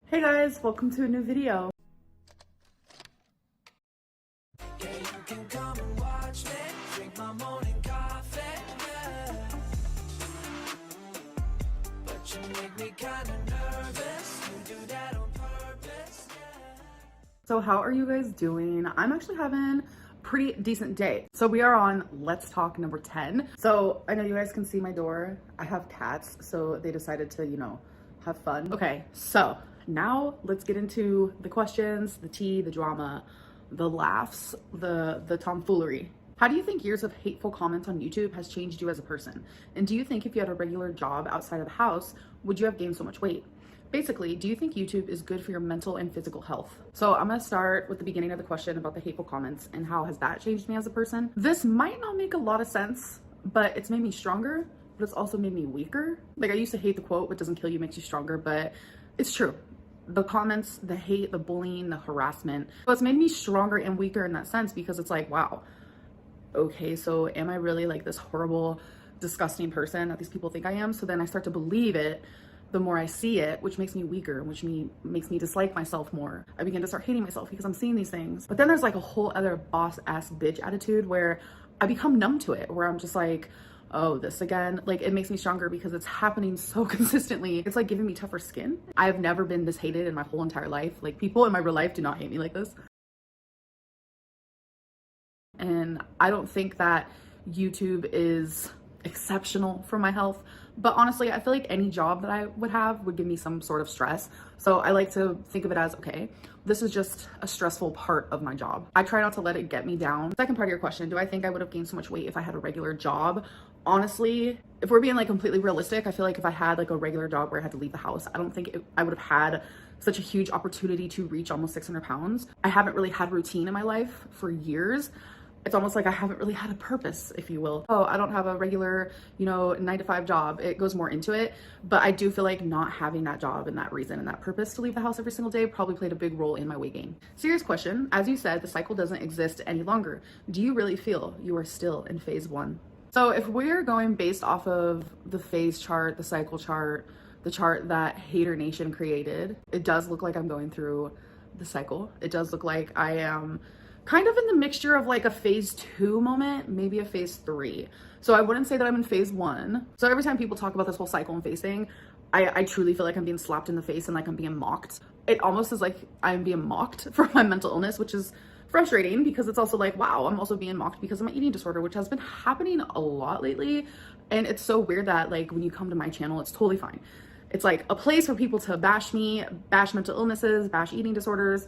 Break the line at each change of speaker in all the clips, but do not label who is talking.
Hey guys, welcome to a new video.
Yeah, you can come and watch me drink my morning coffee, yeah. But you make me kind of nervous. You do that on purpose, yeah.
So how are you guys doing? I'm actually having a pretty decent day. So we are on Let's Talk number 10. So I know you guys can see my door. I have cats, so they decided to, have fun. Okay, so now let's get into the questions, the tea, the drama, the laughs, the tomfoolery. How do you think years of hateful comments on YouTube has changed you as a person? And do you think if you had a regular job outside of the house, would you have gained so much weight? Basically, do you think YouTube is good for your mental and physical health? So I'm gonna start with the beginning of the question about the hateful comments and how has that changed me as a person? This might not make a lot of sense, but it's made me stronger, but it's also made me weaker. Like I used to hate the quote, what doesn't kill you makes you stronger, but it's true. The comments, the hate, the bullying, the harassment, but it's made me stronger and weaker in that sense because it's like, wow, okay, so am I really like this horrible, disgusting person that these people think I am? So then I start to believe it the more I see it, which makes me weaker, which makes me dislike myself more. I begin to start hating myself because I'm seeing these things. But then there's like a whole other boss ass bitch attitude where I become numb to it, where I'm just like, oh, this again. Like it makes me stronger because it's happening so consistently. It's like giving me tougher skin. I've never been this hated in my whole entire life. Like people in my real life do not hate me like this. And I don't think that YouTube is exceptional for my health, but honestly, I feel like any job that I would have would give me some sort of stress. So I like to think of it as, okay, this is just a stressful part of my job. I try not to let it get me down. Second part of your question, do I think I would have gained so much weight if I had a regular job? Honestly, if we're being like completely realistic, I feel like if I had like a regular job where I had to leave the house, I don't think I would have had such a huge opportunity to reach almost 600 pounds. I haven't really had routine in my life for years. It's almost like I haven't really had a purpose, if you will. Oh, I don't have a regular, 9-to-5 job. It goes more into it. But I do feel like not having that job and that reason and that purpose to leave the house every single day probably played a big role in my weight gain. Serious question. As you said, the cycle doesn't exist any longer. Do you really feel you are still in phase 1? So if we're going based off of the phase chart, the cycle chart, the chart that Hater Nation created, it does look like I'm going through the cycle. It does look like I am kind of in the mixture of like a phase 2 moment, maybe a phase 3. So I wouldn't say that I'm in phase 1. So every time people talk about this whole cycle and phase thing, I truly feel like I'm being slapped in the face and like I'm being mocked. It almost is like I'm being mocked for my mental illness, which is frustrating because it's also like, wow, I'm also being mocked because of my eating disorder, which has been happening a lot lately. And it's so weird that like when you come to my channel, it's totally fine. It's like a place for people to bash me, bash mental illnesses, bash eating disorders,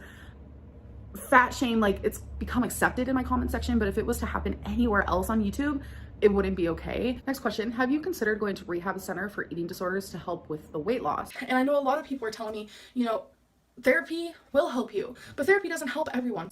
fat shame. Like it's become accepted in my comment section, but if it was to happen anywhere else on YouTube, it wouldn't be okay. Next question, have you considered going to Rehab Center for eating disorders to help with the weight loss? And I know a lot of people are telling me, therapy will help you, but therapy doesn't help everyone.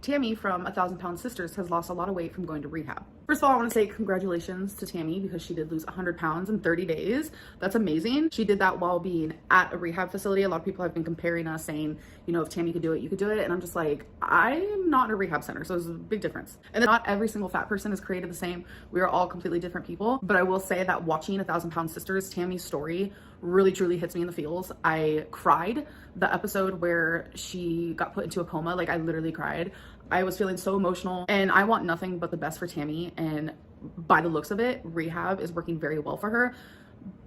Tammy from 1,000 Pound Sisters has lost a lot of weight from going to rehab. First of all, I want to say congratulations to Tammy because she did lose 100 pounds in 30 days. That's amazing. She did that while being at a rehab facility. A lot of people have been comparing us saying, if Tammy could do it, you could do it. And I'm just like, I'm not in a rehab center. So there's a big difference. And not every single fat person is created the same. We are all completely different people. But I will say that watching 1,000 Pound Sisters, Tammy's story really truly hits me in the feels. I cried the episode where she got put into a coma. Like I literally cried. I was feeling so emotional and I want nothing but the best for Tammy. And by the looks of it, rehab is working very well for her.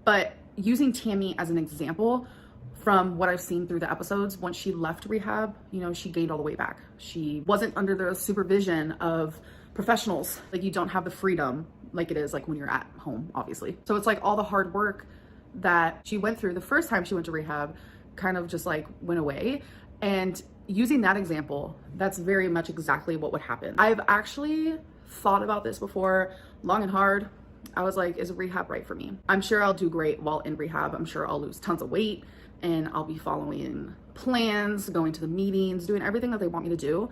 But using Tammy as an example from what I've seen through the episodes, once she left rehab, she gained all the way back. She wasn't under the supervision of professionals. Like you don't have the freedom like it is like when you're at home, obviously. So it's like all the hard work that she went through the first time she went to rehab kind of just like went away. And using that example, that's very much exactly what would happen. I've actually thought about this before, long and hard. I was like, is rehab right for me? I'm sure I'll do great while in rehab. I'm sure I'll lose tons of weight and I'll be following plans, going to the meetings, doing everything that they want me to do.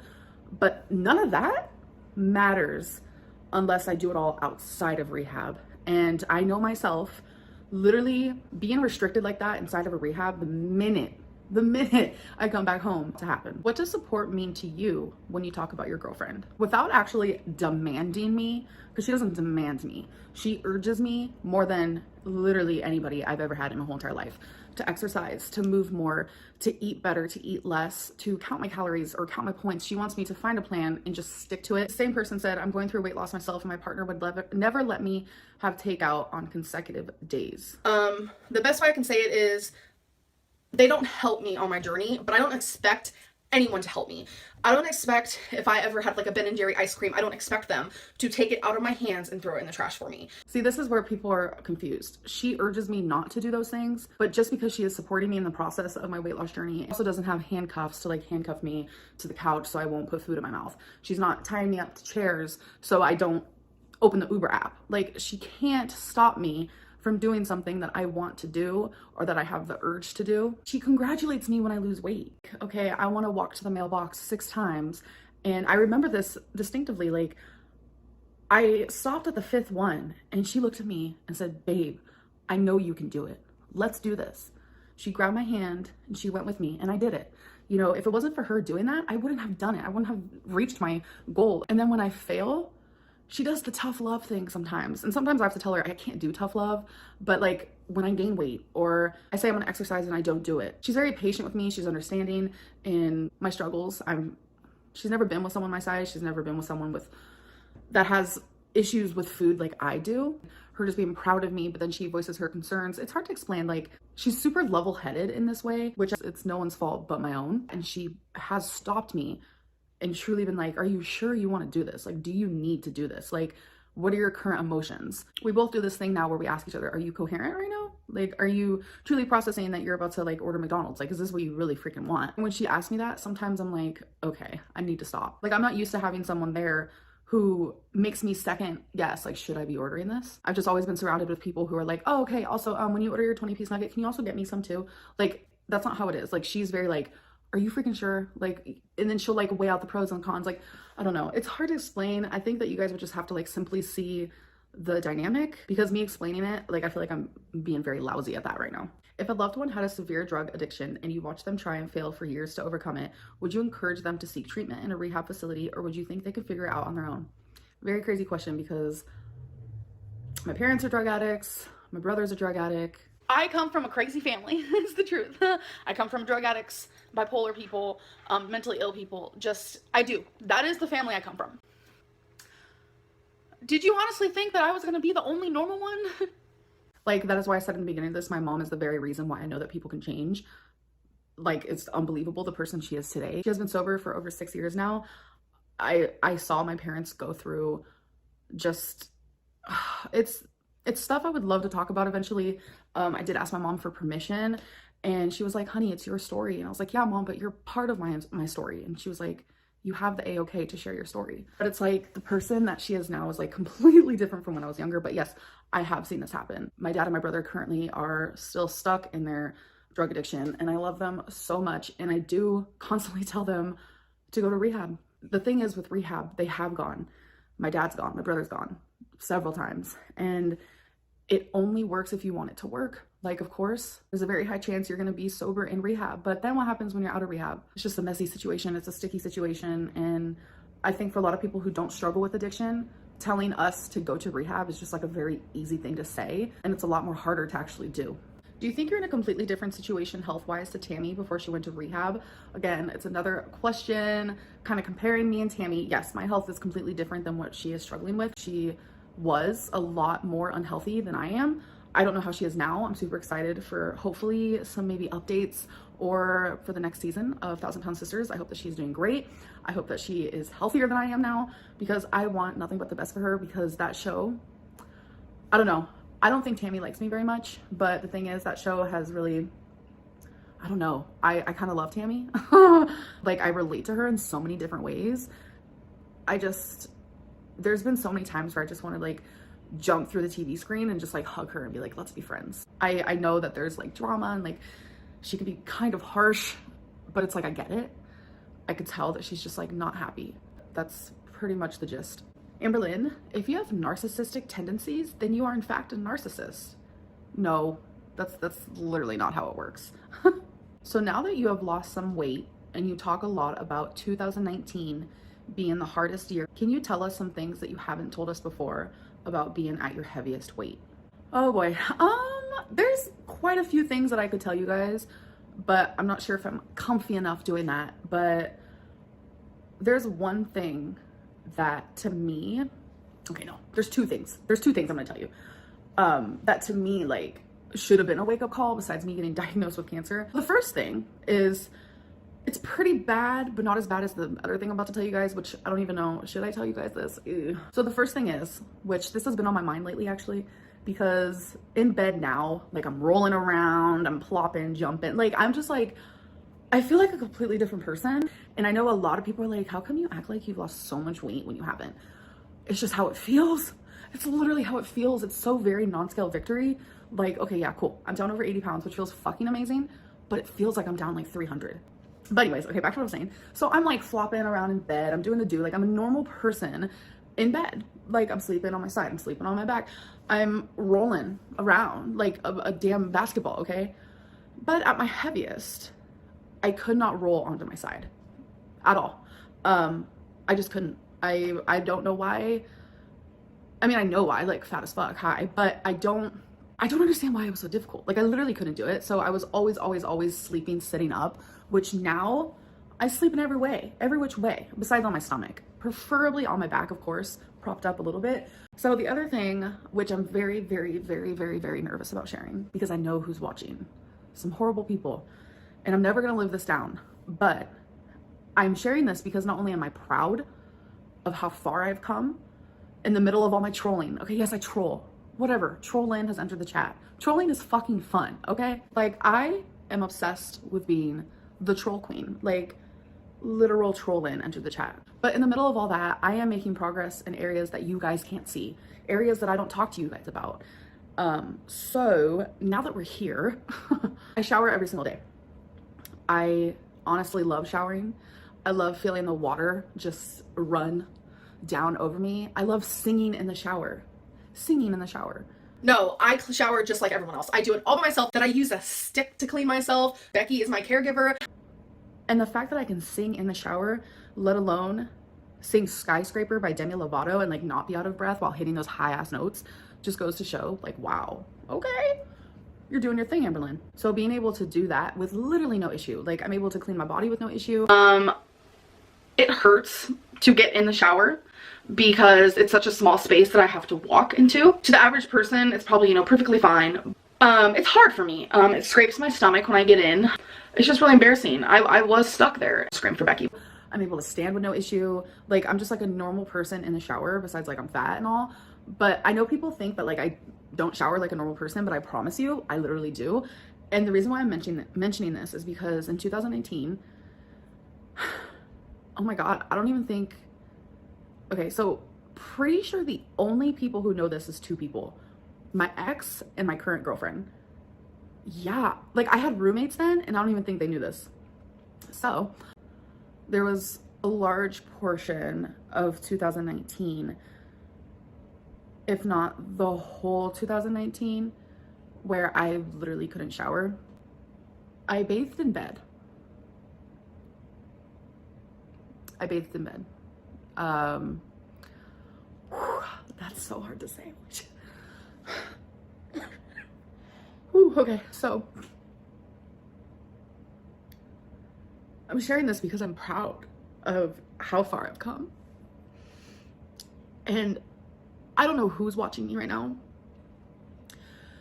But none of that matters unless I do it all outside of rehab. And I know myself, literally being restricted like that inside of a rehab, the minute I come back home to happen. What does support mean to you when you talk about your girlfriend? Without actually demanding me, because she doesn't demand me, she urges me more than literally anybody I've ever had in my whole entire life to exercise, to move more, to eat better, to eat less, to count my calories or count my points. She wants me to find a plan and just stick to it. The same person said, I'm going through weight loss myself and my partner would never let me have takeout on consecutive days. The best way I can say it is they don't help me on my journey, but I don't expect anyone to help me. I don't expect, if I ever had like a Ben & Jerry ice cream, I don't expect them to take it out of my hands and throw it in the trash for me. See, this is where people are confused. She urges me not to do those things, but just because she is supporting me in the process of my weight loss journey, also doesn't have handcuffs to like handcuff me to the couch so I won't put food in my mouth. She's not tying me up to chairs so I don't open the Uber app. Like, she can't stop me from doing something that I want to do or that I have the urge to do. She congratulates me when I lose weight. Okay, I want to walk to the mailbox 6 times. And I remember this distinctively. Like, I stopped at the 5th one and she looked at me and said, babe, I know you can do it. Let's do this. She grabbed my hand and she went with me and I did it. You know, if it wasn't for her doing that, I wouldn't have done it. I wouldn't have reached my goal. And then when I fail, she does the tough love thing sometimes. And sometimes I have to tell her I can't do tough love, but like when I gain weight or I say I'm gonna exercise and I don't do it. She's very patient with me. She's understanding in my struggles. She's never been with someone my size. She's never been with someone that has issues with food like I do. Her just being proud of me, but then she voices her concerns. It's hard to explain. Like, she's super level-headed in this way, which it's no one's fault but my own. And she has stopped me and truly been like, are you sure you want to do this? Like, do you need to do this? Like, what are your current emotions? We both do this thing now where we ask each other, are you coherent right now? Like, are you truly processing that you're about to like order McDonald's? Like, is this what you really freaking want? And when she asks me that, sometimes I'm like, okay, I need to stop. Like, I'm not used to having someone there who makes me second guess, like, should I be ordering this? I've just always been surrounded with people who are like, oh, okay, also, when you order your 20-piece nugget, can you also get me some too? Like, that's not how it is. Like, she's very like, are you freaking sure? Like, and then she'll like weigh out the pros and cons. Like, I don't know. It's hard to explain. I think that you guys would just have to like simply see the dynamic, because me explaining it, like, I feel like I'm being very lousy at that right now. If a loved one had a severe drug addiction and you watch them try and fail for years to overcome it, would you encourage them to seek treatment in a rehab facility, or would you think they could figure it out on their own? Very crazy question, because my parents are drug addicts. My brother's a drug addict. I come from a crazy family. It's the truth. I come from drug addicts, bipolar people, mentally ill people. I do. That is the family I come from. Did you honestly think that I was going to be the only normal one? Like, that is why I said in the beginning of this, my mom is the very reason why I know that people can change. Like, it's unbelievable the person she is today. She has been sober for over 6 years now. I saw my parents go through just, it's stuff I would love to talk about eventually. I did ask my mom for permission and she was like, honey, it's your story. And I was like, yeah, mom, but you're part of my story. And she was like, you have the A-OK to share your story. But it's like the person that she is now is like completely different from when I was younger. But yes, I have seen this happen. My dad and my brother currently are still stuck in their drug addiction and I love them so much. And I do constantly tell them to go to rehab. The thing is with rehab, they have gone. My dad's gone, my brother's gone several times. And it only works if you want it to work. Like, of course, there's a very high chance you're gonna be sober in rehab, but then what happens when you're out of rehab? It's just a messy situation, it's a sticky situation. And I think for a lot of people who don't struggle with addiction, telling us to go to rehab is just like a very easy thing to say, and it's a lot more harder to actually do. Do you think you're in a completely different situation health-wise to Tammy before she went to rehab? Again, it's another question, kind of comparing me and Tammy. Yes, my health is completely different than what she is struggling with. She was a lot more unhealthy than I am. I don't know how she is now. I'm super excited for hopefully some maybe updates or for the next season of 1,000 Pound Sisters. I hope that she's doing great. I hope that she is healthier than I am now, because I want nothing but the best for her, because that show, I don't know. I don't think Tammy likes me very much, but the thing is that show has really, I don't know. I kind of love Tammy. Like, I relate to her in so many different ways. There's been so many times where I just want to like jump through the TV screen and just like hug her and be like, let's be friends. I know that there's like drama and like she can be kind of harsh, but it's like, I get it. I could tell that she's just like not happy. That's pretty much the gist. Amberlynn, if you have narcissistic tendencies, then you are in fact a narcissist. No, that's literally not how it works. So now that you have lost some weight and you talk a lot about 2019 being the hardest year, can you tell us some things that you haven't told us before about being at your heaviest weight? Oh boy. There's quite a few things that I could tell you guys, but I'm not sure if I'm comfy enough doing that. But there's one thing that to me, okay, no, there's two things. There's two things I'm gonna tell you that to me, like, should have been a wake-up call besides me getting diagnosed with cancer. The first thing is, it's pretty bad, but not as bad as the other thing I'm about to tell you guys, which I don't even know. Should I tell you guys this? Ew. So the first thing is, which this has been on my mind lately actually, because in bed now, like, I'm rolling around, I'm plopping, jumping. Like, I'm just like, I feel like a completely different person. And I know a lot of people are like, how come you act like you've lost so much weight when you haven't? It's just how it feels. It's literally how it feels. It's so very non-scale victory. Like, okay, yeah, cool. I'm down over 80 pounds, which feels fucking amazing, but it feels like I'm down like 300. But anyways, okay, back to what I was saying. So I'm like flopping around in bed. I'm doing the do, like, I'm a normal person in bed. Like, I'm sleeping on my side. I'm sleeping on my back. I'm rolling around like a damn basketball, okay? But at my heaviest, I could not roll onto my side at all. I just couldn't. I don't know why. I mean, I know why, like, fat as fuck, hi, but I don't understand why it was so difficult. Like, I literally couldn't do it. So I was always sleeping sitting up, which now I sleep in every which way, besides on my stomach, preferably on my back, of course, propped up a little bit. So the other thing, which I'm very nervous about sharing, because I know who's watching, some horrible people, and I'm never gonna live this down, but I'm sharing this because not only am I proud of how far I've come in the middle of all my trolling. Okay, yes, I troll. Whatever. Trollynn has entered the chat. Trolling is fucking fun, okay? Like, I am obsessed with being the troll queen. Like, literal Trollynn entered the chat. But in the middle of all that, I am making progress in areas that you guys can't see, areas that I don't talk to you guys about. So now that we're here, I shower every single day. I honestly love showering. I love feeling the water just run down over me. I love singing in the shower.
No, I shower just like everyone else. I do it all by myself. That I use a stick to clean myself. Becky is my caregiver.
And the fact that I can sing in the shower, let alone sing Skyscraper by Demi Lovato and, like, not be out of breath while hitting those high ass notes, just goes to show, like, wow, okay, you're doing your thing, Amberlynn. So being able to do that with literally no issue, like, I'm able to clean my body with no issue.
It hurts to get in the shower because it's such a small space that I have to walk into. To the average person, it's probably, you know, perfectly fine. It's hard for me. It scrapes my stomach when I get in. It's just really embarrassing. I was stuck there. Scream for Becky.
I'm able to stand with no issue. Like, I'm just like a normal person in the shower, besides, like, I'm fat and all. But I know people think that, like, I don't shower like a normal person, but I promise you, I literally do. And the reason why I'm mentioning this is because in 2019, oh my God, I don't even think, okay, so pretty sure the only people who know this is two people, my ex and my current girlfriend. Yeah, like, I had roommates then, and I don't even think they knew this. So there was a large portion of 2019, if not the whole 2019, where I literally couldn't shower. I bathed in bed. That's so hard to say. Whew, okay, so I'm sharing this because I'm proud of how far I've come. And I don't know who's watching me right now,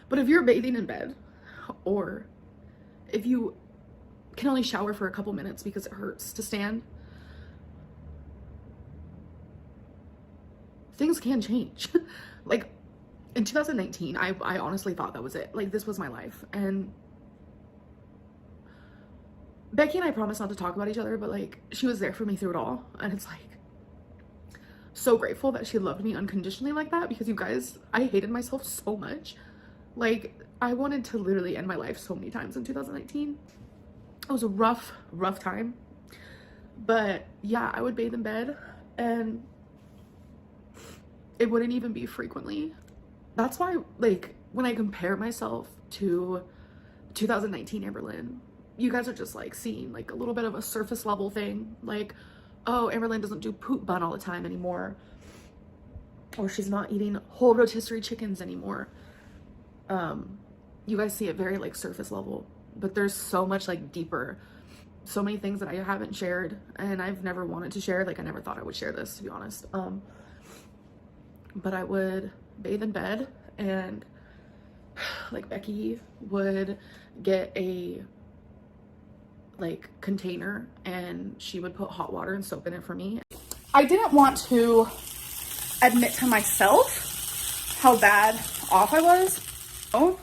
but if you're bathing in bed, or if you can only shower for a couple minutes because it hurts to stand, things can change. Like, in 2019, I honestly thought that was it. Like, this was my life. And Becky and I promised not to talk about each other, but, like, she was there for me through it all. And it's, like, so grateful that she loved me unconditionally like that, because you guys, I hated myself so much. Like, I wanted to literally end my life so many times in 2019. It was a rough time. But yeah, I would bathe in bed, and it wouldn't even be frequently. That's why, like, when I compare myself to 2019 Amberlynn, you guys are just, like, seeing, like, a little bit of a surface level thing. Like, oh, Amberlynn doesn't do poop bun all the time anymore. Or she's not eating whole rotisserie chickens anymore. you guys see it very like surface level, but there's so much like deeper, so many things that I haven't shared and I've never wanted to share. Like I never thought I would share this, to be honest. But I would bathe in bed, and like Becky would get a like container and she would put hot water and soap in it for me. I didn't want to admit to myself how bad off I was. Oh,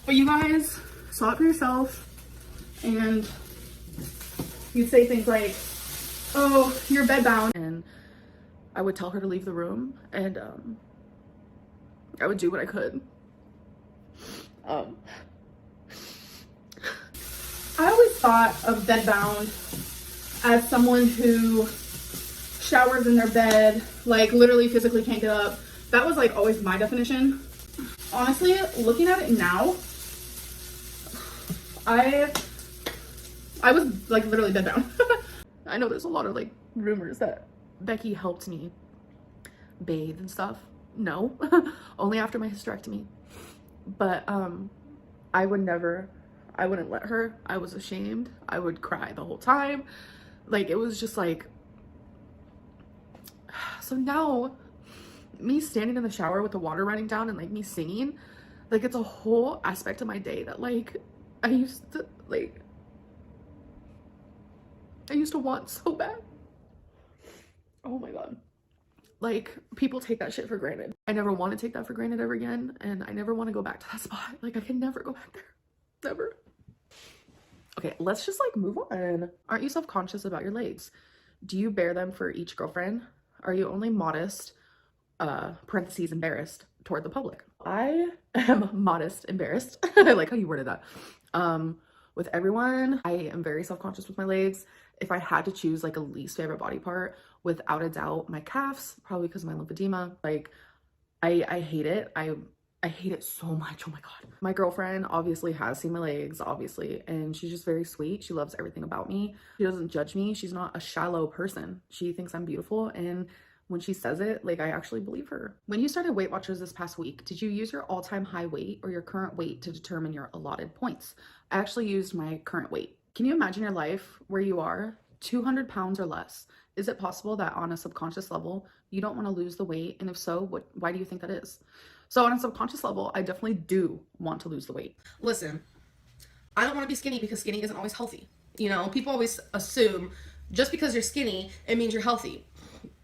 but you guys saw it for yourself, and you'd say things like, oh, you're bedbound, and I would tell her to leave the room, and I would do what I could. I always thought of bedbound as someone who showers in their bed, like literally physically can't get up. That was like always my definition. Honestly, looking at it now, I was like literally bedbound. I know there's a lot of like rumors that Becky helped me bathe and stuff. No, only after my hysterectomy. But I wouldn't let her. I was ashamed. I would cry the whole time. Like it was just like, so now me standing in the shower with the water running down and like me singing, like it's a whole aspect of my day that like I used to want so bad. Oh my God. Like people take that shit for granted. I never want to take that for granted ever again, and I never want to go back to that spot. Like I can never go back there. Never. Okay, let's just like move on. Aren't you self-conscious about your legs? Do you bear them for each girlfriend? Are you only modest, parentheses, embarrassed toward the public? I am modest, embarrassed. I like how you worded that. With everyone, I am very self-conscious with my legs. If I had to choose like a least favorite body part, without a doubt, my calves, probably because of my lymphedema. Like I hate it. I hate it so much. Oh my God. My girlfriend obviously has seen my legs, obviously, and she's just very sweet. She loves everything about me. She doesn't judge me. She's not a shallow person. She thinks I'm beautiful, and when she says it, like I actually believe her. When you started Weight Watchers this past week, did you use your all-time high weight or your current weight to determine your allotted points? I actually used my current weight. Can you imagine your life where you are 200 pounds or less? Is it possible that on a subconscious level, you don't want to lose the weight? And if so, why do you think that is? So on a subconscious level, I definitely do want to lose the weight.
Listen, I don't want to be skinny because skinny isn't always healthy. You know, people always assume just because you're skinny, it means you're healthy.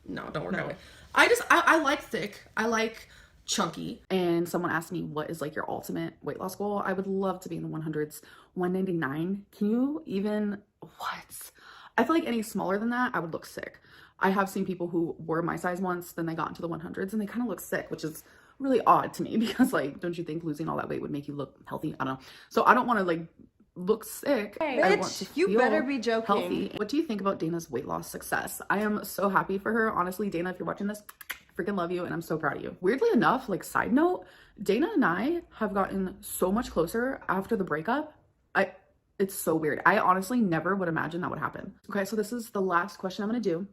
No, don't work that way. I like thick. I like chunky.
And someone asked me, what is like your ultimate weight loss goal? I would love to be in the 100s. 199. Can you even, what? I feel like any smaller than that, I would look sick. I have seen people who were my size once, then they got into the 100s and they kind of look sick, which is really odd to me because like, don't you think losing all that weight would make you look healthy? I don't know. So I don't want to like look sick.
Hey,
I
bitch,
want to
you
feel
better be joking.
healthy. What do you think about Dana's weight loss success? I am so happy for her. Honestly, Dana, if you're watching this, freaking love you and I'm so proud of you. Weirdly enough, like side note, Dana and I have gotten so much closer after the breakup. It's so weird. I honestly never would imagine that would happen. Okay, so this is the last question I'm gonna do.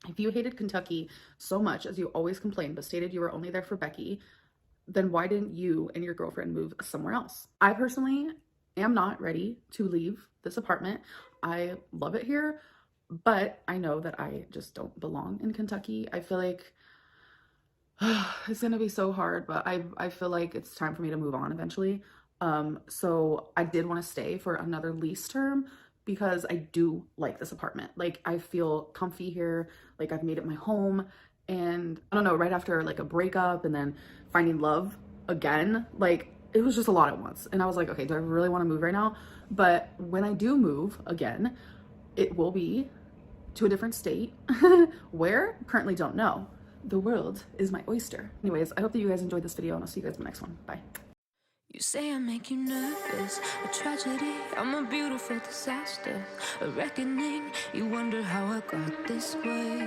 If you hated Kentucky so much as you always complained, but stated you were only there for Becky, then why didn't you and your girlfriend move somewhere else? I personally am not ready to leave this apartment. I love it here, but I know that I just don't belong in Kentucky. I feel like it's gonna be so hard, but I feel like it's time for me to move on eventually. So I did want to stay for another lease term because I do like this apartment. Like I feel comfy here, like I've made it my home, and I don't know, right after like a breakup and then finding love again, like it was just a lot at once. And I was like, okay, do I really want to move right now? But when I do move again, it will be to a different state. Where? Currently don't know. The world is my oyster. Anyways, I hope that you guys enjoyed this video and I'll see you guys in the next one. Bye.
You say I make you nervous, a tragedy, I'm a beautiful disaster, a reckoning, you wonder how I got this way.